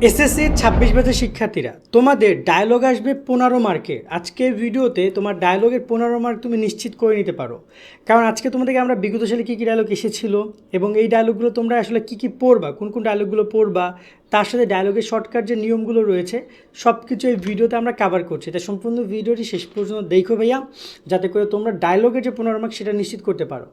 SSC 26 ব্যাচের শিক্ষার্থীরা তোমাদের ডায়লগ আসবে 15 মার্কের। আজকের ভিডিওতে তোমার ডায়লগের 15 মার্ক তুমি নিশ্চিত করে নিতে পারো, কারণ আজকে তোমাদেরকে আমরা বিগত সালে কী কী ডায়লগ এসেছিল এবং এই ডায়লগগুলো তোমরা আসলে কী কী পড়বা, কোন কোন ডায়লগগুলো পড়বা, তার সাথে ডায়লগের শর্টকাট যে নিয়মগুলো রয়েছে সব কিছু এই ভিডিওতে আমরা কভার করছি। তাই সম্পূর্ণ ভিডিওটি শেষ পর্যন্ত দেখো ভাইয়া, যাতে করে তোমরা ডায়লগের যে 15 মার্ক সেটা নিশ্চিত করতে পারো।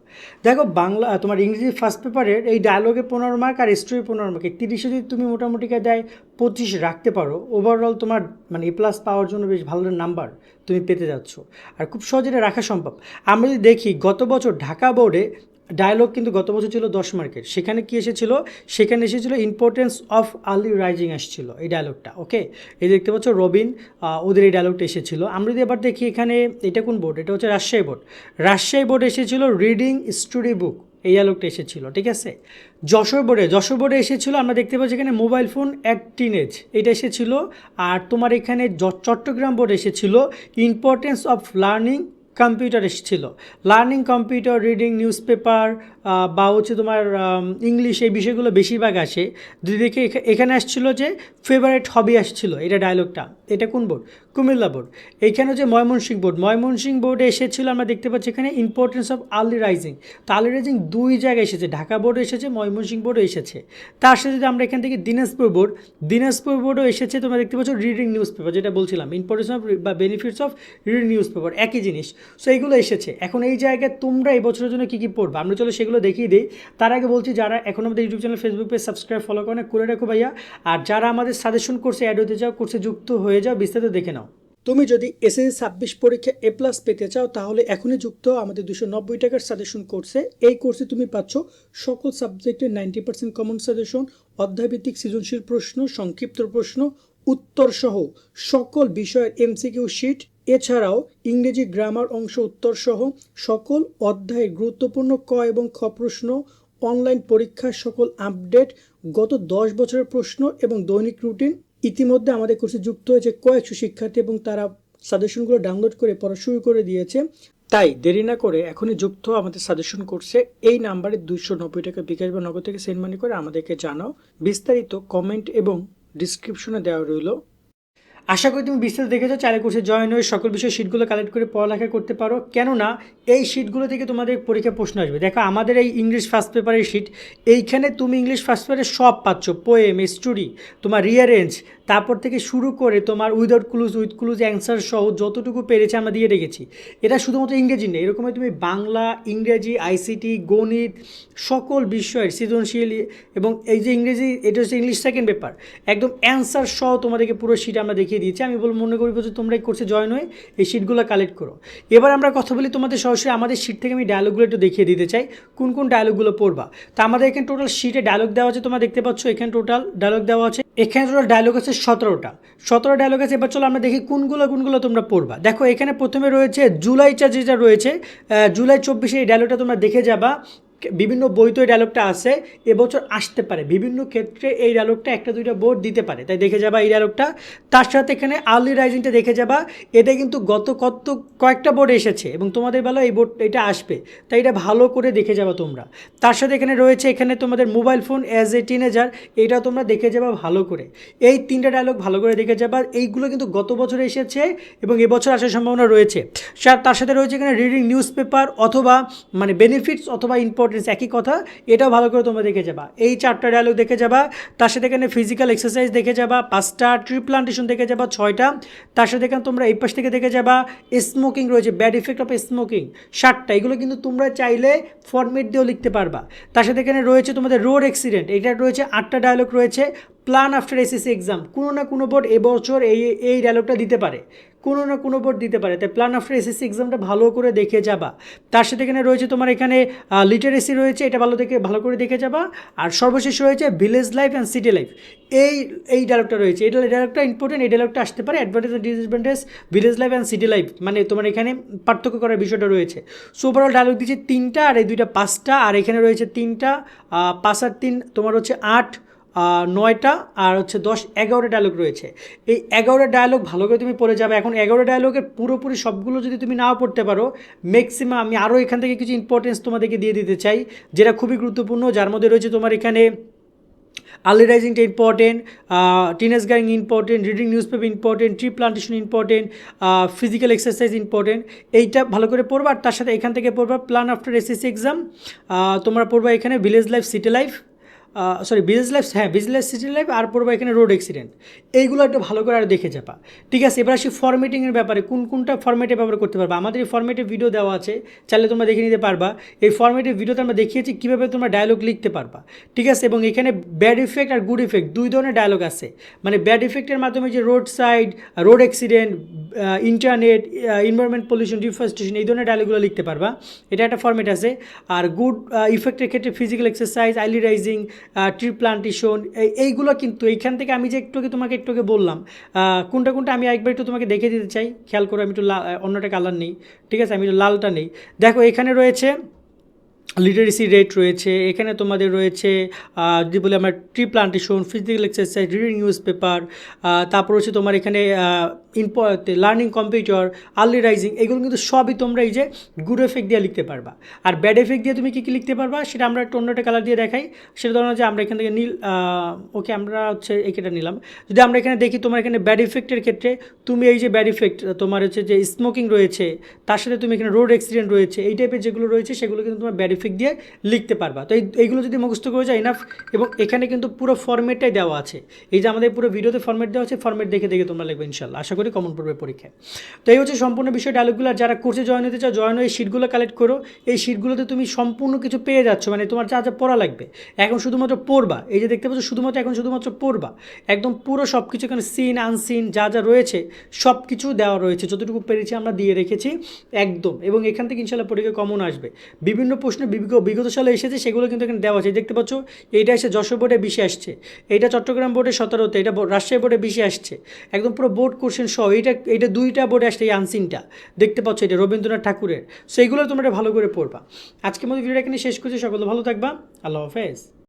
দেখো বাংলা তোমার ইংরেজি ফার্স্ট পেপারের এই ডায়লগের 15 মার্ক আর স্টোরি 15 মার্ক, এই 30-এ যদি তুমি মোটামুটি দেয় 25 রাখতে পারো, ওভারঅল তোমার মানে এ প্লাস পাওয়ার জন্য বেশ ভালো নাম্বার তুমি পেতে যাচ্ছ। আর খুব সহজে এটা রাখা সম্ভব। আমরা যদি দেখি গত বছর ঢাকা বোর্ডে ডায়লগ কিন্তু গত বছর ছিল 10 মার্কের। সেখানে কি এসেছিল? সেখানে এসেছিল ইম্পর্টেন্স অফ আর্লি রাইজিং আসছিল এই ডায়লগটা। ওকে, এই দেখতে পাচ্ছ রবিন, ওদের এই ডায়লগটা এসেছিল। আমরা যদি এবার দেখি এখানে এটা কোন বোর্ড, এটা হচ্ছে রাজশাহী বোর্ড। রাজশাহী বোর্ড এসেছিল রিডিং স্টোরি বুক, এই ডায়লগটা এসেছিল, ঠিক আছে। যশোর বোর্ডে এসেছিল, আমরা দেখতে পাচ্ছি এখানে মোবাইল ফোন অ্যাট টিনেজ, এটা এসেছিল। আর তোমার এখানে চট্টগ্রাম বোর্ড এসেছিল ইম্পর্টেন্স অফ লার্নিং কম্পিউটার এসেছিল, learning computer, reading news paper বা হচ্ছে তোমার ইংলিশ, এই বিষয়গুলো বেশিরভাগ আসে। যদি দেখে এখানে আসছিল যে ফেভারিট হবি আসছিল, এটা ডায়লগটা। এটা কোন বোর্ড? কুমিল্লা বোর্ড। এইখানে হচ্ছে ময়মনসিংহ বোর্ডে এসেছিল, আমরা দেখতে পাচ্ছি এখানে ইম্পর্টেন্স অফ আর্লি রাইজিং। তো আর্লি রাইজিং দুই জায়গায় এসেছে, ঢাকা বোর্ডে এসেছে, ময়মনসিংহ বোর্ডও এসেছে। তার সাথে যদি আমরা এখান থেকে দিনাজপুর বোর্ডও এসেছে, তোমরা দেখতে পাচ্ছ রিডিং নিউজ পেপার, যেটা বলছিলাম ইম্পর্টেন্স অফ বা benefits of reading news paper, একই জিনিস। সো এইগুলো এসেছে। এখন এই জায়গায় তোমরা এই বছরের জন্য কী কী পড়বে আমরা চলো সেগুলো দেখিয়ে দিই। তার আগে বলছি, যারা এখন আমাদের YouTube channel, Facebook page subscribe follow করে রাখো ভাইয়া। আর যারা আমাদের সাজেশন কোর্সে অ্যাড হতে চাও, কোর্সে যুক্ত হয়ে যাও, বিস্তারিত দেখে নাও। তুমি যদি এসএসসি 26 পরীক্ষা এ প্লাস পেতে চাও, তাহলে এখনই যুক্ত হও আমাদের 290 টাকার সাজেশন কোর্সে। এই কোর্সে তুমি পাচ্ছ সকল সাবজেক্টের 90% কমন সাজেশন, অধ্যায়ভিত্তিক সৃজনশীল প্রশ্ন, সংক্ষিপ্ত প্রশ্ন, উত্তর সহ সকল বিষয়ের এমসিকিউ শিট, এছাড়াও ইংরেজি গ্রামার অংশ উত্তর সহ সকল অধ্যায়ের গুরুত্বপূর্ণ ক এবং খ প্রশ্ন, অনলাইন পরীক্ষার সকল আপডেট, গত 10 বছরের প্রশ্ন এবং দৈনিক রুটিন। ইতিমধ্যে আমাদের কোর্সে যুক্ত হয়েছে কয়েকশো শিক্ষার্থী এবং তারা সাজেশনগুলো ডাউনলোড করে পড়া শুরু করে দিয়েছে। তাই দেরি না করে এখনই যুক্ত আমাদের সাজেশন কোর্সে। এই নাম্বারে 290 টাকা বিকাশ বা নগদ থেকে সেন্ড মানি করে আমাদেরকে জানাও। বিস্তারিত কমেন্ট এবং ডিসক্রিপশনে দেওয়া রইল। আশা করি তুমি বিস্তারিত দেখেছো। চাইলে কোর্সে জয়েন হয়ে সকল বিষয় শিটগুলো কালেক্ট করে পড়ালেখা করতে পারো, কেননা এই শিটগুলো থেকে তোমাদের পরীক্ষা প্রশ্ন আসবে। দেখো আমাদের এই ইংলিশ ফার্স্ট পেপারের শিট, এইখানে তুমি ইংলিশ ফার্স্ট পেপারে সব পাচ্ছ, পোয়েম, স্টোরি, তোমার রিয়ারেঞ্জ, তারপর থেকে শুরু করে তোমার without clues, with clues, answer সহ যতটুকু পেরেছে আমরা দিয়ে রেখেছি। এটা শুধুমাত্র ইংরেজি নেই, এরকমই তুমি বাংলা, ইংরেজি, আইসিটি, গণিত, সকল বিষয়ের সৃজনশীল এবং এই যে ইংরেজি, এটা হচ্ছে ইংলিশ সেকেন্ড পেপার, একদম অ্যান্সার সহ তোমাদেরকে পুরো শিট আমরা দেখিয়ে দিয়েছি। আমি মনে করি যে তোমরা এই কোর্সে জয়েন হয়ে এই শিটগুলো কালেক্ট করো। এবার আমরা কথা বলি তোমাদের সরাসরি আমাদের শিট থেকে। আমি ডায়লগগুলো একটু দেখিয়ে দিতে চাই, কোন কোন ডায়লগগুলো পড়বা। তো আমাদের এখানে টোটাল শিটে ডায়লগ দেওয়া আছে, তোমরা দেখতে পাচ্ছ এখানে টোটাল ডায়লগ দেওয়া আছে। এখানে টোটাল ডায়লগ আছে 17 ডায়লগ আছে। এবার চলো আমরা দেখি কোনগুলো তোমরা পড়বা। দেখো এখানে প্রথমে রয়েছে জুলাই চা, যেটা রয়েছে জুলাই 24, এই ডায়লগটা তোমরা দেখে যাবা। বিভিন্ন বইতে এই ডায়লগটা আছে, এবছর আসতে পারে, বিভিন্ন ক্ষেত্রে এই ডায়লগটা একটা দুইটা বোর্ড দিতে পারে, তাই দেখে যাবা এই ডায়লগটা। তার সাথে এখানে আর্লি রাইজিংটা দেখে যাবা, এটা কিন্তু কয়েকটা বোর্ডে এসেছে এবং তোমাদের বেলা এই বোর্ড এটা আসবে, তাই এটা ভালো করে দেখে যাবা তোমরা। তার সাথে এখানে রয়েছে এখানে তোমাদের mobile phone as a teenager, এটা তোমরা দেখে যাবা ভালো করে। এই 3টা ডায়লগ ভালো করে দেখে যাবা। এইগুলো কিন্তু গত বছরে এসেছে এবং এবছর আসার সম্ভাবনা রয়েছে। তার সাথে রয়েছে এখানে রিডিং নিউজ পেপার অথবা মানে বেনিফিটস অথবা ইম্পর্টেন্স, একই কথা, এটাও ভালো করে তোমরা দেখে যাবা। এই 4টা ডায়লগ দেখে যাবা। তার সাথে এখানে ফিজিক্যাল এক্সারসাইজ দেখে যাবা 5টা, ট্রি প্লান্টেশন দেখে যাবা 6টা। তার সাথে এখানে তোমরা এই পাশ থেকে দেখে যাবা স্মোকিং রয়েছে, ব্যাড ইফেক্ট অফ স্মোকিং 7টা। এগুলো কিন্তু তোমরা চাইলে ফরম্যাট দিয়েও লিখতে পারবা। তার সাথে এখানে রয়েছে তোমাদের রোড অ্যাক্সিডেন্ট, এটা রয়েছে 8টা ডায়লগ রয়েছে। প্ল্যান আফটার এসএসসি এক্সাম, কোনো না কোনো বোর্ড এবছর এই ডায়লগটা দিতে পারে, কোনো না কোনো বোর্ড দিতে পারে, তাই প্ল্যান আফটার এসএসসি এক্সামটা ভালো করে দেখে যাবা। তার সাথে এখানে রয়েছে তোমার এখানে লিটারেসি রয়েছে, এটা ভালো করে দেখে যাবা। আর সর্বশেষ রয়েছে village life and city life, এই ডায়লগটা রয়েছে। এই ডায়লগটা ইম্পর্টেন্ট, এই ডায়লগটা আসতে পারে। Advantage and disadvantage, village life and city life, মানে তোমার এখানে পার্থক্য করার বিষয়টা রয়েছে। সো ওভারঅল ডায়লগ দিচ্ছে 3টা, আর এই 2টা 5টা, আর এখানে রয়েছে 3টা, 5 আর 3 তোমার হচ্ছে 8, 9টা, আর হচ্ছে 10, 11টা ডায়লগ রয়েছে। এই 11টা ডায়লগ ভালো করে তুমি পড়ে যাবে। এখন 11টা ডায়লগের পুরোপুরি সবগুলো যদি তুমি নাও পড়তে পারো, ম্যাক্সিমাম আমি আরও এখান থেকে কিছু ইম্পর্টেন্স তোমাদেরকে দিয়ে দিতে চাই, যেটা খুবই গুরুত্বপূর্ণ, যার মধ্যে রয়েছে তোমার এখানে আর্লি রাইজিংটা important, teenage girling important, reading newspaper important, tree plantation important, physical exercise important. এইটা ভালো করে পড়বা। আর তার সাথে এখান থেকে পড়বা প্ল্যান আফটার এসএসসি এক্সাম। তোমরা পড়বা এখানে village life, city life, business life, হ্যাঁ বিজনেস লাইফ, সিটি লাইফ, আর পড়বো এখানে রোড অ্যাক্সিডেন্ট। এইগুলো একটু ভালো করে আর দেখে যাবা, ঠিক আছে। এবার আসি ফরম্যাটিংয়ের ব্যাপারে, কোনটা ফরম্যাটে ব্যবহার করতে পারবা। আমাদের এই ফরম্যাটে ভিডিও দেওয়া আছে, চাইলে তোমরা দেখে নিতে পারবা। এই ফরম্যাটের ভিডিওতে আমরা দেখিয়েছি কীভাবে তোমরা ডায়লগ লিখতে পারবা, ঠিক আছে। এবং এখানে ব্যাড ইফেক্ট আর গুড ইফেক্ট দুই ধরনের ডায়লগ আছে। মানে ব্যাড ইফেক্টের মাধ্যমে যে road side, road accident, internet, environment pollution, deforestation, এই ধরনের ডায়লগগুলো লিখতে পারবা, এটা একটা ফরম্যাট আছে। আর গুড ইফেক্টের ক্ষেত্রে physical exercise, early rising, tree plantation, এইগুলো কিন্তু এইখান থেকে আমি যে তোমাকে একটু বললাম কোনটা আমি একবার একটু তোমাকে দেখে দিতে চাই। খেয়াল করো, আমি একটু অন্যটা কালার নেই, ঠিক আছে, আমি একটু লালটা নেই। দেখো এখানে রয়েছে লিটারেসি রেট রয়েছে, এখানে তোমাদের রয়েছে যদি বলি আমার tree plantation, physical exercise, reading news paper, তারপর হচ্ছে তোমার এখানে লার্নিং কম্পিউটার, আর্লি রাইজিং, এগুলো কিন্তু সবই তোমরা এই যে গুড এফেক্ট দিয়ে লিখতে পারবা। আর ব্যাড এফেক্ট দিয়ে তুমি কী লিখতে পারবা সেটা আমরা একটু অন্যটা কালার দিয়ে দেখাই। সেটা ধরো যে আমরা এখান থেকে নীল, ওকে আমরা হচ্ছে একেটা নিলাম। যদি আমরা এখানে দেখি তোমার এখানে ব্যাড ইফেক্টের ক্ষেত্রে তুমি এই যে ব্যাড ইফেক্ট তোমার হচ্ছে যে স্মোকিং রয়েছে, তার সাথে তুমি এখানে রোড অ্যাক্সিডেন্ট রয়েছে, এই টাইপের যেগুলো রয়েছে সেগুলো কিন্তু তোমার ব্যাড ইফেক্ট দিয়ে লিখতে পারবা। তো এইগুলো যদি মুখস্থ করে যায় ইনাফ। এবং এখানে কিন্তু পুরো ফরম্যাটটাই দেওয়া আছে, এই যে আমাদের পুরো ভিডিওতে ফরম্যাট দেওয়া আছে, ফরম্যাট দেখে তোমরা লিখবে ইনশাল্লাহ, আশা করি কমন পড়বে পরীক্ষায়। তো এই হচ্ছে সম্পূর্ণ বিষয় ডায়লগগুলো। যারা কোর্সে জয়েন হতে চাও, জয়েন হয়ে শিটগুলো কালেক্ট করো। এই শিটগুলোতে তুমি সম্পূর্ণ কিছু পেয়ে যাচ্ছ, মানে তোমার যা পড়া লাগবে এখন শুধুমাত্র পড়বা। এই যে দেখতে পাচ্ছ শুধুমাত্র পড়বা, একদম পুরো সব কিছু এখানে সিন আনসিন যা রয়েছে সব কিছু দেওয়া রয়েছে, যতটুকু পেরেছি আমরা দিয়ে রেখেছি একদম। এবং এখান থেকে ইনশাল্লাহ পরীক্ষা কমন আসবে। বিভিন্ন প্রশ্ন বিগত সালে এসেছে, সেগুলো কিন্তু এখানে দেওয়া আছে। দেখতে পাচ্ছ এইটা এসে যশোর বোর্ডে 20 আসছে, এইটা চট্টগ্রাম বোর্ডে 17তে, এটা রাজশাহী বোর্ডে 20 আসছে, একদম পুরো বোর্ড কোশ্চেন সহ। এইটা 2টা বোর্ডে আসছে, এই আনসিনটা দেখতে পাচ্ছ, এটা রবীন্দ্রনাথ ঠাকুরের। সো এইগুলো তোমরা ভালো করে পড়বা। আজকের মতো ভিডিওটা এখানে শেষ করছি। সকলে ভালো থাকবা, আল্লাহ হাফেজ।